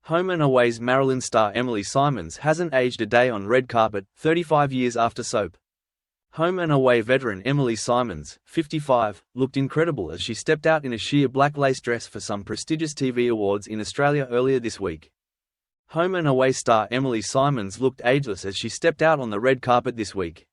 Home and Away's Marilyn star Emily Symons hasn't aged a day on red carpet, 35 years after soap. Home and Away veteran Emily Symons, 55, looked incredible as she stepped out in a sheer black lace dress for some prestigious TV awards in Australia earlier this week. Home and Away star Emily Symons looked ageless as she stepped out on the red carpet this week.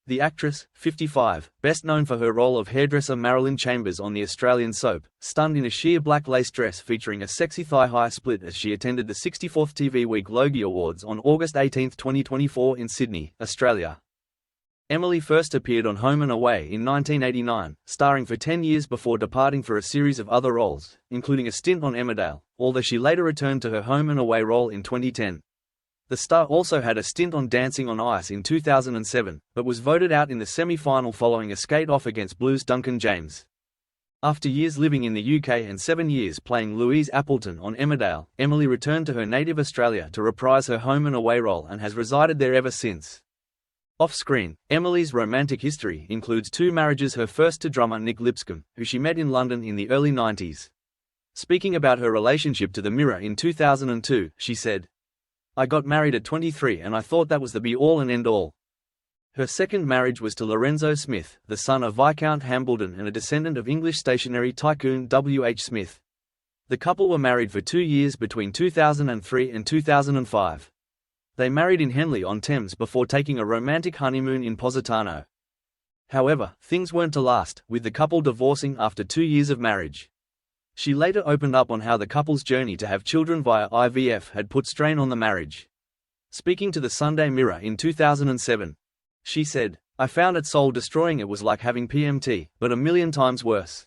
The actress, 55, best known for her role of hairdresser Marilyn Chambers on the Australian soap, stunned in a sheer black lace dress featuring a sexy thigh-high split as she attended the 64th TV WEEK Logie Awards on August 18, 2024 in Sydney, Australia. Emily first appeared on Home and Away in 1989, starring for 10 years before departing for a series of other roles, including a stint on Emmerdale, although she later returned to her Home and Away role in 2010. The star also had a stint on Dancing on Ice in 2007, but was voted out in the semi-final following a skate-off against Blues' Duncan James. After years living in the UK and 7 years playing Louise Appleton on Emmerdale, Emily returned to her native Australia to reprise her Home and Away role and has resided there ever since. Off-screen, Emily's romantic history includes 2 marriages, her first to drummer Nick Lipscomb, who she met in London in the early 90s. Speaking about her relationship to the Mirror in 2002, she said, "I got married at 23 and I thought that was the be-all and end-all." Her second marriage was to Lorenzo Smith, the son of Viscount Hambledon and a descendant of English stationery tycoon W.H. Smith. The couple were married for 2 years between 2003 and 2005. They married in Henley-on-Thames before taking a romantic honeymoon in Positano. However, things weren't to last, with the couple divorcing after 2 years of marriage. She later opened up on how the couple's journey to have children via IVF had put strain on the marriage. Speaking to the Sunday Mirror in 2007, she said, "I found it soul-destroying. It was like having PMT, but a million times worse.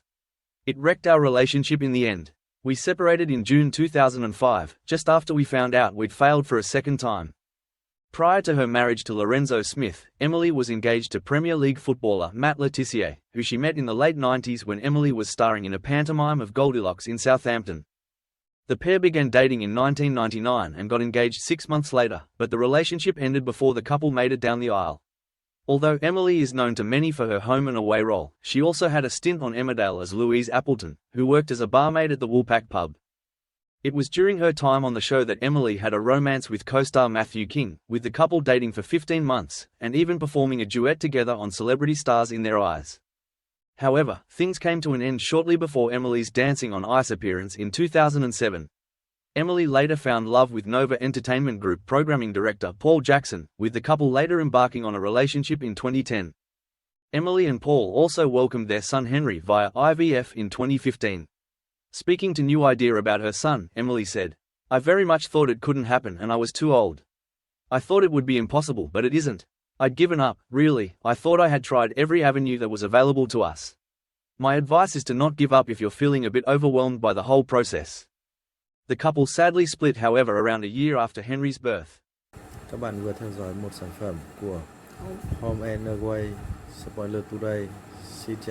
It wrecked our relationship in the end. We separated in June 2005, just after we found out we'd failed for a second time." Prior to her marriage to Lorenzo Smith, Emily was engaged to Premier League footballer Matt Le Tissier, who she met in the late 90s when Emily was starring in a pantomime of Goldilocks in Southampton. The pair began dating in 1999 and got engaged 6 months later, but the relationship ended before the couple made it down the aisle. Although Emily is known to many for her Home and Away role, she also had a stint on Emmerdale as Louise Appleton, who worked as a barmaid at the Woolpack pub. It was during her time on the show that Emily had a romance with co-star Matthew King, with the couple dating for 15 months, and even performing a duet together on Celebrity Stars in Their Eyes. However, things came to an end shortly before Emily's Dancing on Ice appearance in 2007. Emily later found love with Nova Entertainment Group programming director Paul Jackson, with the couple later embarking on a relationship in 2010. Emily and Paul also welcomed their son Henry via IVF in 2015. Speaking to New Idea about her son, Emily said, "I very much thought it couldn't happen and I was too old. I thought it would be impossible, but it isn't. I'd given up, really. I thought I had tried every avenue that was available to us. My advice is to not give up if you're feeling a bit overwhelmed by the whole process." The couple sadly split, however, around a year after Henry's birth. Các bạn vừa theo dõi một sản phẩm của Home and Away. Spoiler today. Xin chào.